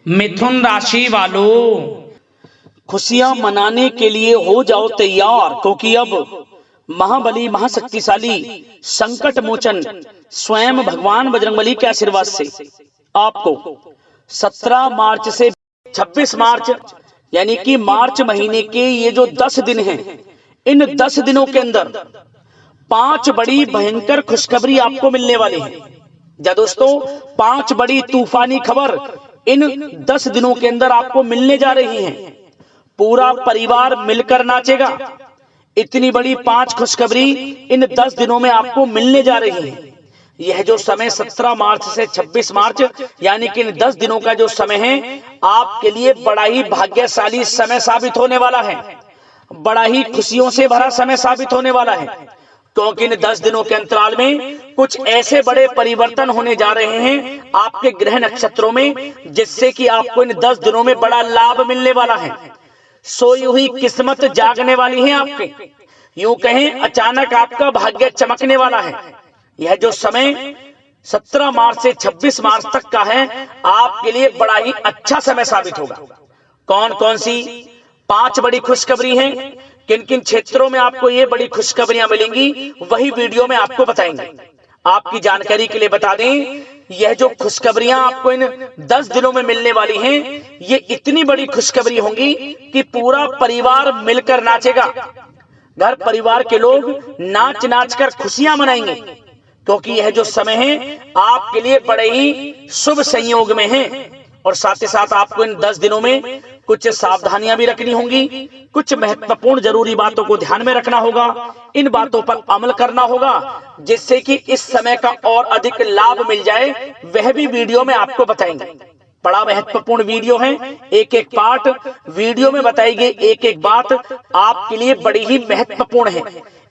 मिथुन राशि वालों, खुशियां मनाने के लिए हो जाओ तैयार, क्योंकि अब महाबली महाशक्तिशाली संकट मोचन स्वयं भगवान बजरंगबली के आशीर्वाद से आपको 17 मार्च से 26 मार्च यानी कि मार्च महीने के ये जो 10 दिन हैं, इन 10 दिनों के अंदर 5 बड़ी भयंकर खुशखबरी आपको मिलने वाली है। या दोस्तों, 5 बड़ी तूफानी खबर इन 10 दिनों के अंदर आपको मिलने जा रही हैं। पूरा परिवार मिलकर नाचेगा। इतनी बड़ी 5 खुशखबरी इन 10 दिनों में आपको मिलने जा रही है। यह जो समय 17 मार्च से 26 मार्च यानी कि इन 10 दिनों का जो समय है, आपके लिए बड़ा ही भाग्यशाली समय साबित होने वाला है। बड़ा ही खुशियों से भरा समय साबित होने वाला है, क्योंकि इन 10 दिनों के अंतराल में कुछ ऐसे बड़े परिवर्तन होने जा रहे हैं आपके ग्रह नक्षत्रों में, जिससे कि आपको इन 10 दिनों में बड़ा लाभ मिलने वाला है। सोई हुई किस्मत जागने वाली है आपके, यूं कहें अचानक आपका भाग्य चमकने वाला है। यह जो समय 17 मार्च से 26 मार्च तक का है, आपके लिए बड़ा ही अच्छा समय साबित होगा। कौन कौन सी 5 बड़ी खुशखबरी हैं, किन किन क्षेत्रों में आपको ये बड़ी खुशखबरियां मिलेंगी, वही वीडियो में आपको बताएंगे। आपकी जानकारी के लिए बता दें, यह जो खुशखबरियां आपको इन 10 दिनों में मिलने वाली हैं, ये इतनी बड़ी खुशखबरी होंगी कि पूरा परिवार मिलकर नाचेगा। घर परिवार के लोग नाच नाच कर खुशियां मनाएंगे, क्योंकि यह जो समय है आपके लिए बड़े ही शुभ संयोग में है। और साथ ही साथ आपको इन 10 दिनों में कुछ सावधानियां भी रखनी होंगी, कुछ महत्वपूर्ण जरूरी बातों को ध्यान में रखना होगा, इन बातों पर अमल करना होगा, जिससे कि इस समय का और अधिक लाभ मिल जाए, वह भी वीडियो में आपको बताएंगे। बड़ा महत्वपूर्ण वीडियो है, एक एक पार्ट वीडियो में बताई गई एक एक बात आपके लिए बड़ी ही महत्वपूर्ण है।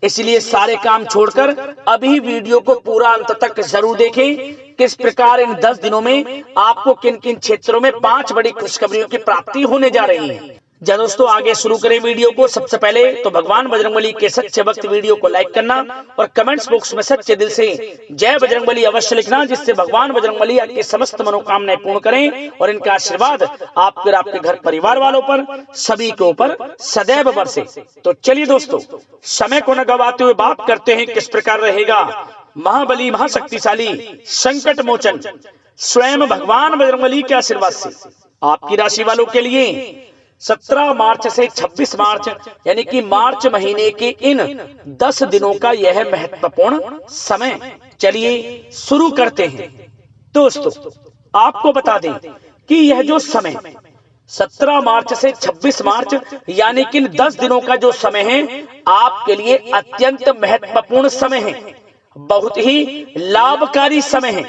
इसलिए सारे काम छोड़कर अभी वीडियो को पूरा अंत तक जरूर देखें, किस प्रकार इन 10 दिनों में आपको किन किन क्षेत्रों में 5 बड़ी खुशखबरियों की प्राप्ति होने जा रही है। जब दोस्तों आगे शुरू करें वीडियो को, सबसे पहले तो भगवान बजरंगबली के सच्चे भक्त वीडियो को लाइक करना और कमेंट्स बॉक्स में सच्चे दिल से जय बजरंगबली अवश्य लिखना, जिससे भगवान बजरंगबली आपकी समस्त मनोकामनाएं पूर्ण करें और इनका आशीर्वाद आपके और आपके घर परिवार वालों पर सभी के ऊपर सदैव बरसे। तो चलिए दोस्तों, समय को न गवाते हुए बात करते हैं किस प्रकार रहेगा महाबली महाशक्तिशाली संकट मोचन स्वयं भगवान बजरंगबली के आशीर्वाद से आपकी राशि वालों के लिए 17 मार्च से 26 मार्च यानी कि मार्च महीने के इन 10 दिनों का यह महत्वपूर्ण समय। चलिए शुरू करते हैं। दोस्तों, आपको बता दें कि यह जो समय 17 मार्च से 26 मार्च यानी कि इन 10 दिनों का जो समय है, आपके लिए अत्यंत महत्वपूर्ण समय है, बहुत ही लाभकारी समय है,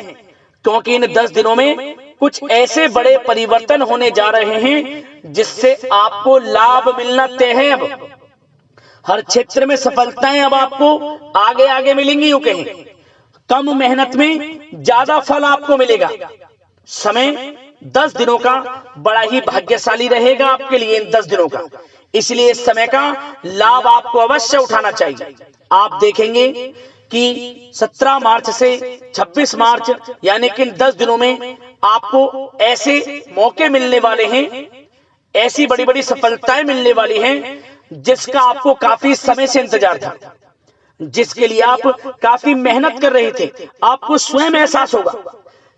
क्योंकि इन 10 दिनों में कुछ ऐसे बड़े परिवर्तन होने जा रहे हैं जिससे आपको लाभ मिलना तय है। अब हर क्षेत्र में सफलताएं अब आपको आगे आगे मिलेंगी। यूं कहें कम मेहनत में ज्यादा फल आपको मिलेगा। समय 10 दिनों का बड़ा ही भाग्यशाली रहेगा आपके लिए इन 10 दिनों का, इसलिए इस समय का लाभ आपको अवश्य उठाना चाहिए। आप देखेंगे कि 17 मार्च से 26 मार्च यानी कि 10 दिनों में आपको ऐसे मौके मिलने वाले हैं, ऐसी बड़ी बड़ी सफलताएं मिलने वाली हैं, जिसका आपको काफी समय से इंतजार था, जिसके लिए आप काफी मेहनत कर रहे थे। आपको स्वयं एहसास होगा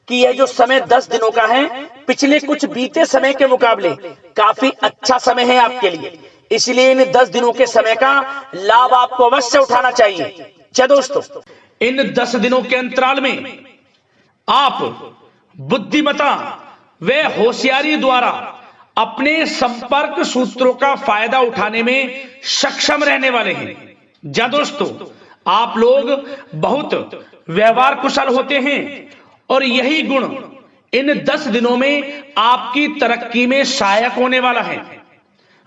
कि यह जो समय 10 दिनों का है, पिछले कुछ बीते समय के मुकाबले काफी अच्छा समय है आपके लिए, इसलिए इन 10 दिनों के समय का लाभ आपको अवश्य उठाना चाहिए। चलो दोस्तों, इन 10 दिनों के अंतराल में आप बुद्धिमता व होशियारी द्वारा अपने संपर्क सूत्रों का फायदा उठाने में सक्षम रहने वाले हैं। जा दोस्तों, आप लोग बहुत व्यवहार कुशल होते हैं और यही गुण इन 10 दिनों में आपकी तरक्की में सहायक होने वाला है।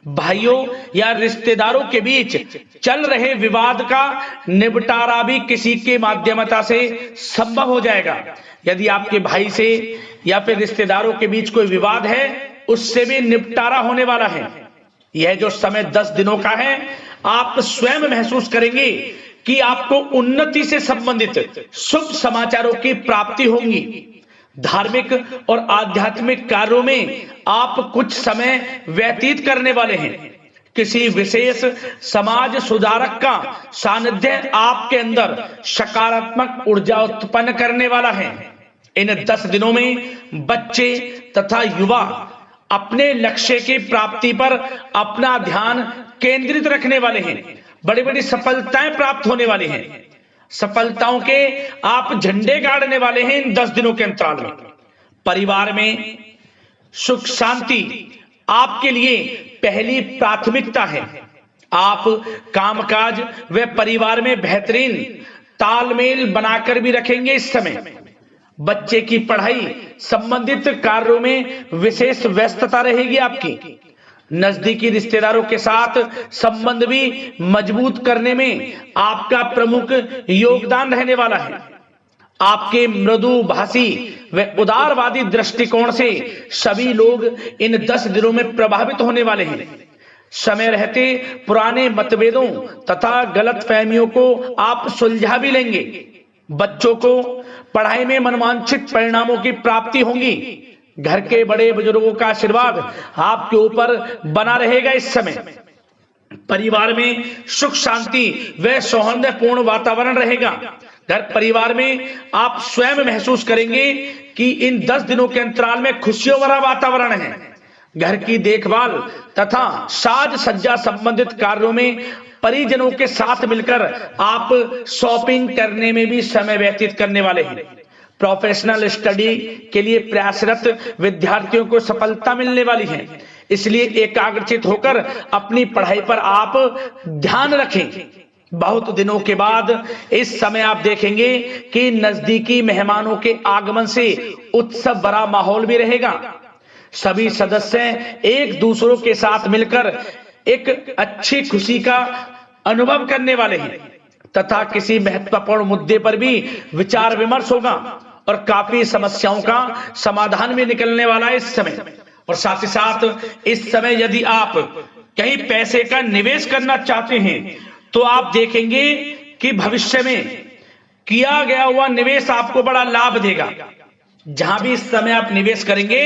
भाइयों या रिश्तेदारों के बीच चल रहे विवाद का निपटारा भी किसी के माध्यमता से संभव हो जाएगा। यदि आपके भाई से या फिर रिश्तेदारों के बीच कोई विवाद है, उससे भी निपटारा होने वाला है। यह जो समय 10 दिनों का है, आप स्वयं महसूस करेंगे कि आपको उन्नति से संबंधित शुभ समाचारों की प्राप्ति होगी। धार्मिक और आध्यात्मिक कार्यों में आप कुछ समय व्यतीत करने वाले हैं। किसी विशेष समाज सुधारक का सानिध्य आपके अंदर सकारात्मक ऊर्जा उत्पन्न करने वाला है। इन 10 दिनों में बच्चे तथा युवा अपने लक्ष्य की प्राप्ति पर अपना ध्यान केंद्रित रखने वाले हैं। बड़ी बड़ी सफलताएं प्राप्त होने वाली हैं। सफलताओं के आप झंडे गाड़ने वाले हैं इन 10 दिनों के अंतराल में। परिवार में सुख शांति आपके लिए पहली प्राथमिकता है। आप कामकाज व परिवार में बेहतरीन तालमेल बनाकर भी रखेंगे। इस समय बच्चे की पढ़ाई संबंधित कार्यों में विशेष व्यस्तता रहेगी आपकी। नजदीकी रिश्तेदारों के साथ संबंध भी मजबूत करने में आपका प्रमुख योगदान रहने वाला है। आपके मृदुभाषी व उदारवादी दृष्टिकोण से सभी लोग इन 10 दिनों में प्रभावित होने वाले हैं। समय रहते पुराने मतभेदों तथा गलतफहमियों को आप सुलझा भी लेंगे। बच्चों को पढ़ाई में मनवांछित परिणामों की प्राप्ति होगी। घर के बड़े बुजुर्गों का आशीर्वाद आपके ऊपर बना रहेगा। इस समय परिवार में सुख शांति व सौहार्दपूर्ण वातावरण रहेगा। घर परिवार में आप स्वयं महसूस करेंगे कि इन 10 दिनों के अंतराल में खुशियों भरा वातावरण है। घर की देखभाल तथा साज सज्जा संबंधित कार्यों में परिजनों के साथ मिलकर आप शॉपिंग करने में भी समय व्यतीत करने वाले हैं। प्रोफेशनल स्टडी के लिए प्रयासरत विद्यार्थियों को सफलता मिलने वाली है। इसलिए एकाग्रचित होकर अपनी पढ़ाई पर आप ध्यान रखें। बहुत दिनों के बाद इस समय आप देखेंगे कि नजदीकी मेहमानों के आगमन से उत्सव भरा माहौल भी रहेगा। सभी सदस्य एक दूसरों के साथ मिलकर एक अच्छी खुशी का अनुभव करने वाले हैं तथा किसी महत्वपूर्ण मुद्दे पर भी विचार विमर्श होगा और काफी समस्याओं का समाधान भी निकलने वाला है इस समय। और साथ ही साथ इस समय यदि आप कहीं पैसे का निवेश करना चाहते हैं तो आप देखेंगे कि भविष्य में किया गया हुआ निवेश आपको बड़ा लाभ देगा। जहां भी इस समय आप निवेश करेंगे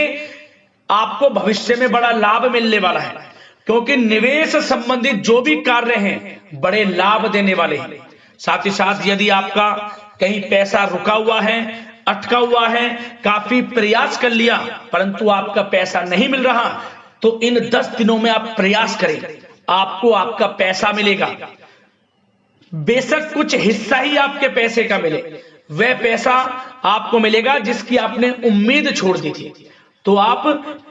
आपको भविष्य में बड़ा लाभ मिलने वाला है, क्योंकि निवेश संबंधित जो भी कार्य हैं बड़े लाभ देने वाले हैं। साथ ही साथ यदि आपका कहीं पैसा रुका हुआ है, अटका हुआ है, काफी प्रयास कर लिया परंतु आपका पैसा नहीं मिल रहा, तो इन 10 दिनों में आप प्रयास करें, आपको आपका पैसा मिलेगा। बेशक कुछ हिस्सा ही आपके पैसे का मिले, वह पैसा आपको मिलेगा जिसकी आपने उम्मीद छोड़ दी थी। तो आप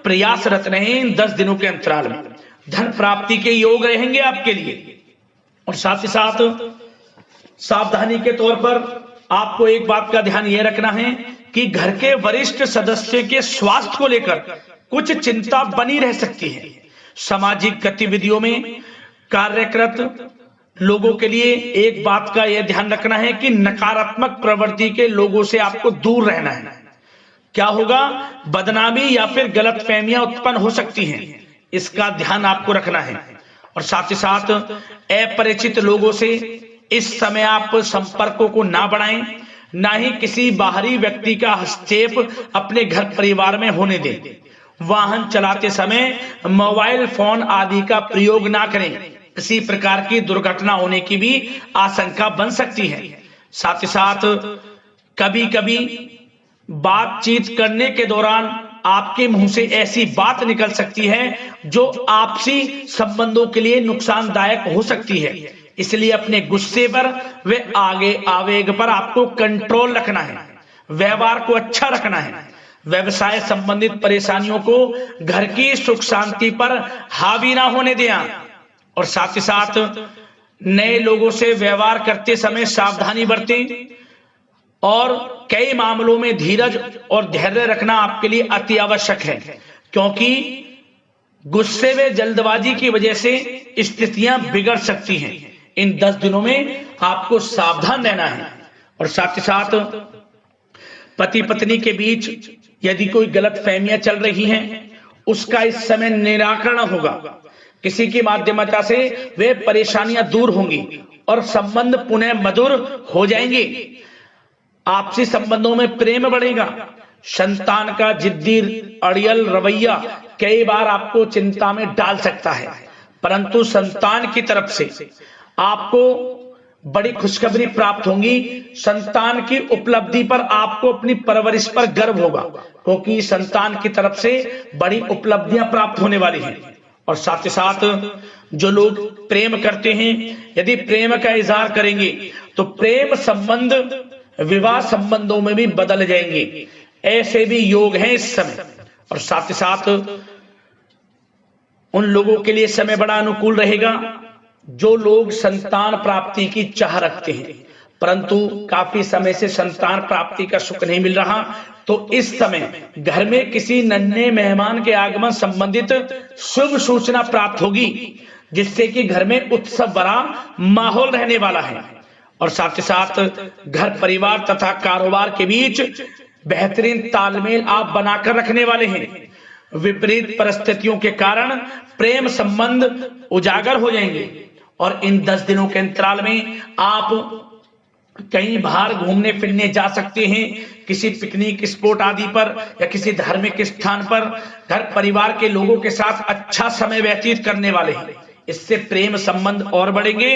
प्रयासरत रहें इन 10 दिनों के अंतराल में। धन प्राप्ति के योग रहेंगे आपके लिए। और साथ ही साथ सावधानी के तौर पर आपको एक बात का ध्यान यह रखना है कि घर के वरिष्ठ सदस्य के स्वास्थ्य को लेकर कुछ चिंता बनी रह सकती है। सामाजिक गतिविधियों में कार्यरत लोगों के लिए एक बात का यह ध्यान रखना है कि नकारात्मक प्रवृत्ति के लोगों से आपको दूर रहना है। क्या होगा, बदनामी या फिर गलतफहमियां उत्पन्न हो सकती हैं, इसका ध्यान आपको रखना है। और साथ ही साथ अपरिचित लोगों से इस समय आप संपर्कों को ना बढ़ाएं, ना ही किसी बाहरी व्यक्ति का हस्तक्षेप अपने घर परिवार में होने दें। वाहन चलाते समय मोबाइल फोन आदि का प्रयोग ना करें, किसी प्रकार की दुर्घटना होने की भी आशंका बन सकती है। साथ ही साथ कभी कभी बातचीत करने के दौरान आपके मुंह से ऐसी बात निकल सकती है जो आपसी संबंधों के लिए नुकसानदायक हो सकती है। इसलिए अपने गुस्से पर व आगे आवेग पर आपको कंट्रोल रखना है, व्यवहार को अच्छा रखना है। व्यवसाय संबंधित परेशानियों को घर की सुख शांति पर हावी ना होने दें। और साथ ही साथ नए लोगों से व्यवहार करते समय सावधानी बरतें और कई मामलों में धीरज और धैर्य रखना आपके लिए अति आवश्यक है, क्योंकि गुस्से व जल्दबाजी की वजह से स्थितियां बिगड़ सकती हैं। इन 10 दिनों में आपको सावधान रहना है। और साथ ही साथ पति पत्नी के बीच यदि कोई गलतफहमियां चल रही हैं उसका इस समय निराकरण होगा। किसी की माध्यमता से वे परेशानियां दूर होंगी और संबंध पुनः मधुर हो जाएंगे। आपसी संबंधों में प्रेम बढ़ेगा। संतान का जिद्दी अड़ियल रवैया कई बार आपको चिंता में डाल सकता है, परंतु संतान की तरफ से आपको बड़ी खुशखबरी प्राप्त होगी। संतान की उपलब्धि पर आपको अपनी परवरिश पर गर्व होगा, क्योंकि संतान की तरफ से बड़ी उपलब्धियां प्राप्त होने वाली हैं। और साथ ही साथ जो लोग प्रेम करते हैं, यदि प्रेम का इजहार करेंगे तो प्रेम संबंध विवाह संबंधों में भी बदल जाएंगे, ऐसे भी योग हैं इस समय। और साथ ही साथ उन लोगों के लिए समय बड़ा अनुकूल रहेगा जो लोग संतान प्राप्ति की चाह रखते हैं, परंतु काफी समय से संतान प्राप्ति का सुख नहीं मिल रहा, तो इस समय घर में किसी नन्हे मेहमान के आगमन संबंधित शुभ सूचना प्राप्त होगी, जिससे कि घर में उत्सव भरा माहौल रहने वाला है। और साथ ही साथ घर परिवार तथा कारोबार के बीच बेहतरीन तालमेल आप बनाकर रखने वाले हैं। विपरीत परिस्थितियों के कारण प्रेम संबंध उजागर हो जाएंगे और इन 10 दिनों के अंतराल में आप कहीं बाहर घूमने फिरने जा सकते हैं, किसी पिकनिक स्पॉट आदि पर या किसी धार्मिक स्थान पर घर परिवार के लोगों के साथ अच्छा समय व्यतीत करने वाले हैं। इससे प्रेम संबंध और बढ़ेंगे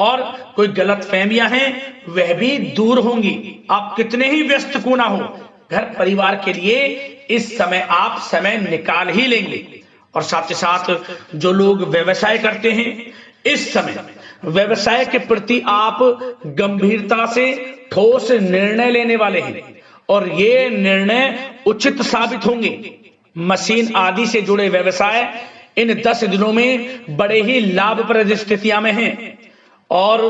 और कोई गलतफहमियां हैं वह भी दूर होंगी। आप कितने ही व्यस्त क्यों ना हो, घर परिवार के लिए इस समय आप समय निकाल ही लेंगे। और साथ ही साथ जो लोग व्यवसाय करते हैं, इस समय व्यवसाय के प्रति आप गंभीरता से ठोस निर्णय लेने वाले हैं और ये निर्णय उचित साबित होंगे। मशीन आदि से जुड़े व्यवसाय इन 10 दिनों में बड़े ही लाभप्रद स्थितियां में हैं। और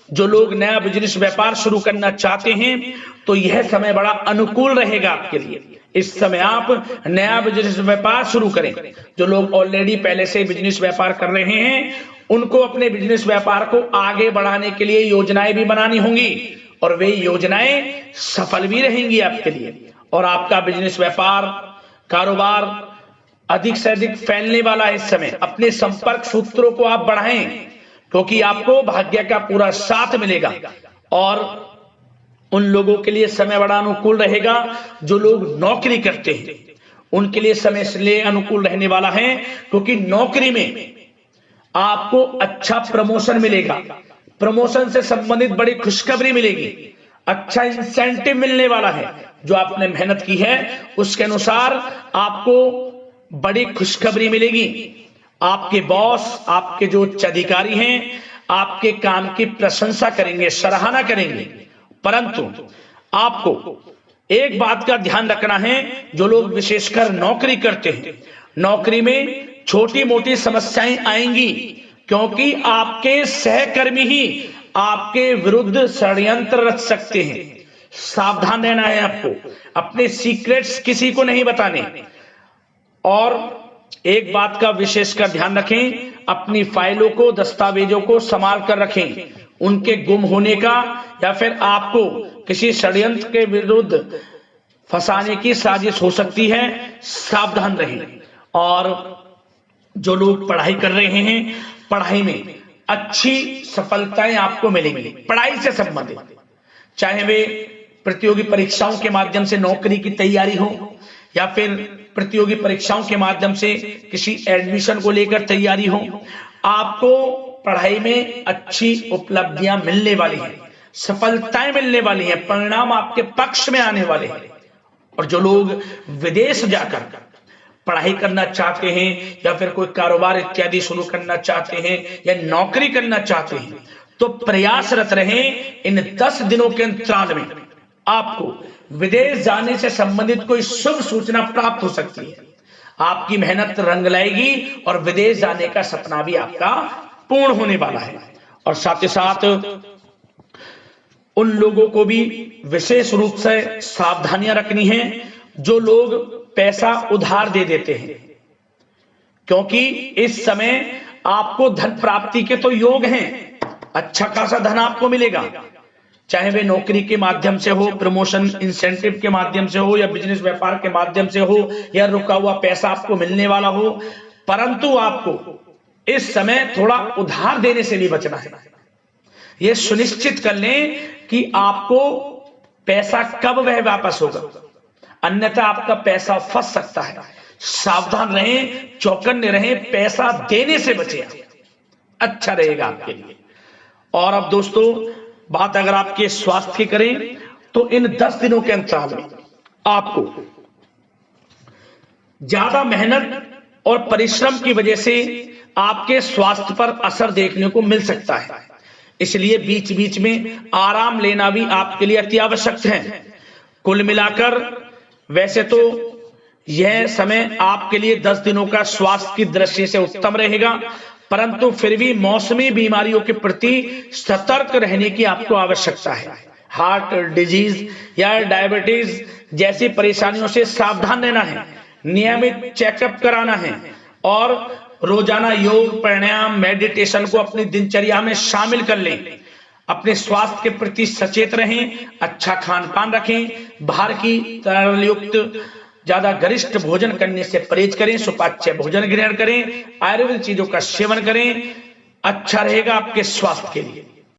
जो लोग नया बिजनेस व्यापार शुरू करना चाहते हैं तो यह समय बड़ा अनुकूल रहेगा आपके लिए। इस समय आप नया बिजनेस व्यापार शुरू करें। जो लोग ऑलरेडी पहले से बिजनेस व्यापार कर रहे हैं उनको अपने बिजनेस व्यापार को आगे बढ़ाने के लिए योजनाएं भी बनानी होंगी और वे योजनाएं सफल भी रहेंगी आपके लिए। और आपका बिजनेस व्यापार कारोबार अधिक से अधिक फैलने वाला है इस समय। अपने संपर्क सूत्रों को आप बढ़ाएं, क्योंकि आपको भाग्य का पूरा साथ मिलेगा। और उन लोगों के लिए समय बड़ा अनुकूल रहेगा जो लोग नौकरी करते हैं, उनके लिए समय इसलिए अनुकूल रहने वाला है क्योंकि नौकरी में आपको अच्छा प्रमोशन मिलेगा, प्रमोशन से संबंधित बड़ी खुशखबरी मिलेगी, अच्छा इंसेंटिव मिलने वाला है। जो आपने मेहनत की है उसके अनुसार आपको बड़ी खुशखबरी मिलेगी। आपके बॉस, आपके जो उच्च अधिकारी हैं, आपके काम की प्रशंसा करेंगे, सराहना करेंगे। परंतु आपको एक बात का ध्यान रखना है, जो लोग विशेषकर नौकरी करते हैं, नौकरी में छोटी मोटी समस्याएं आएंगी, क्योंकि आपके सहकर्मी ही आपके विरुद्ध षड्यंत्र रच सकते हैं। सावधान रहना है आपको, अपने सीक्रेट्स किसी को नहीं बताने। और एक बात का विशेषकर ध्यान रखें, अपनी फाइलों को, दस्तावेजों को संभाल कर रखें। उनके गुम होने का या फिर आपको किसी षड्यंत्र के विरुद्ध फंसाने की साजिश हो सकती है, सावधान रहें। और जो लोग पढ़ाई कर रहे हैं, पढ़ाई में अच्छी सफलताएं आपको मिलेंगी। पढ़ाई से संबंधित, चाहे वे प्रतियोगी परीक्षाओं के माध्यम से नौकरी की तैयारी हो या फिर प्रतियोगी परीक्षाओं के माध्यम से किसी एडमिशन को लेकर तैयारी हो, आपको पढ़ाई में अच्छी उपलब्धियां मिलने वाली हैं, सफलताएं मिलने वाली हैं, परिणाम आपके पक्ष में आने वाले हैं। और जो लोग विदेश जाकर पढ़ाई करना चाहते हैं या फिर कोई कारोबार इत्यादि शुरू करना चाहते हैं या नौकरी करना चाहते हैं, तो प्रयासरत रहें। इन 10 दिनों के अंतराल में आपको विदेश जाने से संबंधित कोई शुभ सूचना प्राप्त हो सकती है। आपकी मेहनत रंग लाएगी और विदेश जाने का सपना भी आपका पूर्ण होने वाला है। और साथ ही साथ उन लोगों को भी विशेष रूप से सावधानियां रखनी है जो लोग पैसा उधार दे देते हैं, क्योंकि इस समय आपको धन प्राप्ति के तो योग हैं, अच्छा खासा धन आपको मिलेगा, चाहे वे नौकरी के माध्यम से हो, प्रमोशन इंसेंटिव के माध्यम से हो या बिजनेस व्यापार के माध्यम से हो या रुका हुआ पैसा आपको मिलने वाला हो। परंतु आपको इस समय थोड़ा उधार देने से भी बचना है। यह सुनिश्चित कर लें कि आपको पैसा कब वह वापस होगा। अन्यथा आपका पैसा फंस सकता है। सावधान रहें, चौकन्ने रहें, पैसा देने से बचें, अच्छा रहेगा आपके लिए। और अब दोस्तों बात अगर आपके स्वास्थ्य की करें तो इन 10 दिनों के अंतराल में आपको ज्यादा मेहनत और परिश्रम की वजह से आपके स्वास्थ्य पर असर देखने को मिल सकता है, इसलिए बीच बीच में आराम लेना भी आपके लिए अति आवश्यक है। कुल मिलाकर वैसे तो यह समय आपके लिए 10 दिनों का स्वास्थ्य की दृष्टि से उत्तम रहेगा, परंतु फिर भी मौसमी बीमारियों के प्रति सतर्क रहने की आपको आवश्यकता है। हार्ट डिजीज या डायबिटीज जैसी परेशानियों से सावधान रहना है, नियमित चेकअप कराना है और रोजाना योग, प्राणायाम, मेडिटेशन को अपनी दिनचर्या में शामिल कर लें। अपने स्वास्थ्य के प्रति सचेत रहें, अच्छा खान पान रखें, बाहर की तरल युक्त ज्यादा गरिष्ठ भोजन करने से परहेज करें, सुपाच्य भोजन ग्रहण करें, आयुर्वेदिक चीजों का सेवन करें, अच्छा रहेगा आपके स्वास्थ्य के लिए।